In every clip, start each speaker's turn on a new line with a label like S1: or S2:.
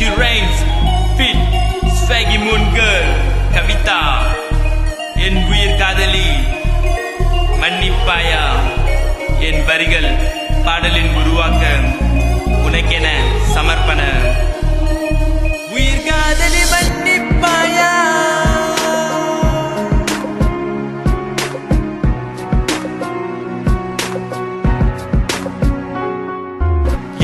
S1: Energy Rains Fit Swaggy Moon Girl Kavita என் உயிர் காதலி மன்னிப்பாயா என் வரிகள் பாடலின் உருவாக்க உனக்கென சமர்ப்பண உயிர் காதலி மன்னிப்பாயா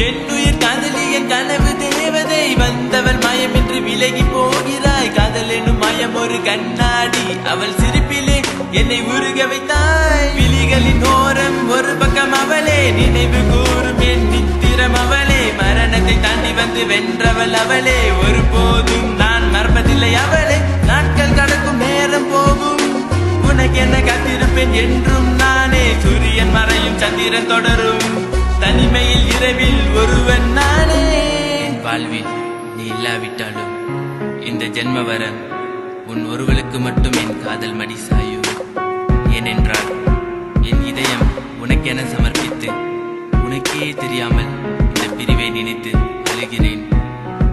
S1: என் உயிர் காதலி என் கனவு தேவதை வந்தவள் மயமின்றி விலகி போகிறாய் காதல் எனும் மயம் ஒரு கண்ணாடி அவள் சிரிப்பிலே என்னை உருக வைத்தாய் விழிகளின் ஓரம் ஒரு பக்கம் அவளே நினைவு கூறும் என் நித்திரம் அவளே மரணத்தை தாண்டி வந்து வென்றவள் அவளே ஒருபோதும் நான் மறப்பதில்லை அவளே நாட்கள் கடக்கும் நேரம் போகும் உனக்கு என்ன காத்திருப்பேன் என்றும் நானே சூரியன் மறையும் சந்திரன் தொடரும் தனிமையில் இரவில் ஒருவன் நானே என் வாழ்வில் நீ இல்லாவிட்டாலும் இந்த ஜென்ம வர உன் ஒருவளுக்கு மட்டும் என் காதல் மடி சாயும் ஏனென்றால் என் இதயம் உனக்கென சமர்ப்பித்து உனக்கே தெரியாமல் இந்த பிரிவை நினைத்து அழுகிறேன்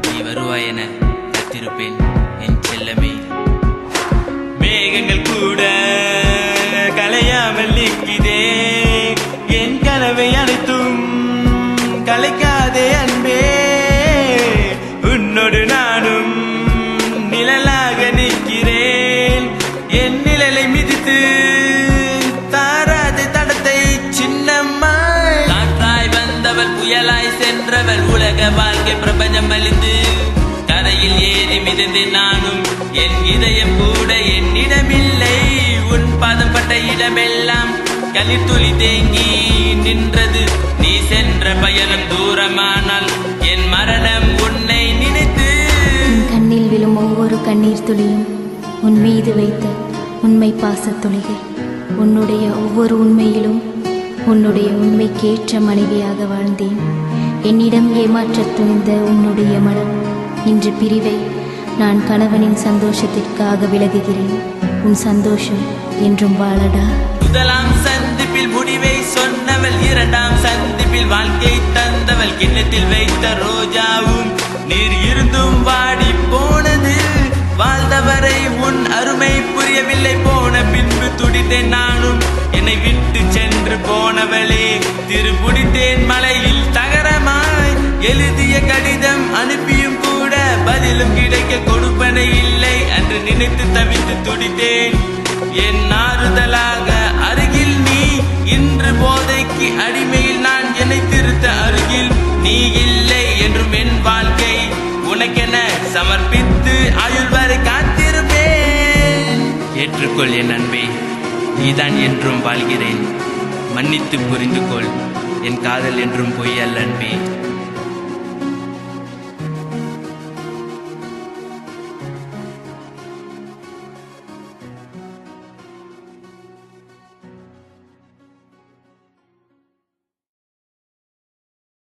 S1: நீ வருவாய் என காத்திருப்பேன் என் செல்லமே மேகங்கள் கூட கலையாமல் நிற்கிறே என் கனவை அனைத்தும் கலைக்காதே அன்பே உன்னோடு நானும் நிழலாக நிற்கிறேன் என் நிழலை மிதித்து தாராத தடத்தை சின்னம்மாய் காற்றாய் வந்தவள் புயலாய் சென்றவள் உலக வாழ்க்கை பிரபஞ்சம் அழிந்து கரையில் ஏறி மிதந்தேன் நானும் என் இதயம் கூட என்னிடமில்லை உன் பாதம் பட்ட இடமெல்லாம் கண்ணீர் துளி தேங்கி நின்றது நீ சென்ற பயணம் தூரமானால் என் மரணம் உன்னை நினைத்து
S2: கண்ணில் விழும் ஒவ்வொரு கண்ணீர் துளியும் உன் மீது வைத்த உண்மை பாசத்துளிகள் உன்னுடைய ஒவ்வொரு உண்மையிலும் உன்னுடைய உண்மைக்கேற்ற மனைவியாக வாழ்ந்தேன் என்னிடம் ஏமாற்றத் துணிந்த உன்னுடைய மனம் இன்று பிரிவை நான் கணவனின் சந்தோஷத்திற்காக விலகுகிறேன் உன் சந்தோஷம் என்றும் வாழடா
S1: முதலாம் சந்திப்பில் முடிவை சொன்னவள் இரண்டாம் சந்திப்பில் வாழ்க்கை தந்தவள் கிண்ணத்தில் வைத்த ரோஜாவும் நீர் இருந்தும் வாடி போனது வாழ்ந்தவரை உன் அருமை புரியவில்லை போன பின்பு துடித்தேன் நானும் என்னை விட்டு சென்று போனவளே திருப்புடித்தேன் மலையில் தகரமாய் எழுதிய கடிதம் அனுப்பியும் கூட பதிலும் கிடைக்க கொடுப்பனை இல்லை என்று நினைத்து தவித்து துடித்தேன் என் ஆறுதலாக அருகில் நீ இன்று போதைக்கு அடிமையில் நான் என்னை திருத்த அருகில் நீ இல்லை என்றும் என் வாழ்க்கை உனக்கென சமர்ப்பித்து ஆயுள் வரை காத்திருப்பேன் ஏற்றுக்கொள் என் அன்பே நீதான் என்றும் வாழ்கிறேன் மன்னித்து புரிந்து கொள் என் காதல் என்றும் பொய் அல்ல அன்பே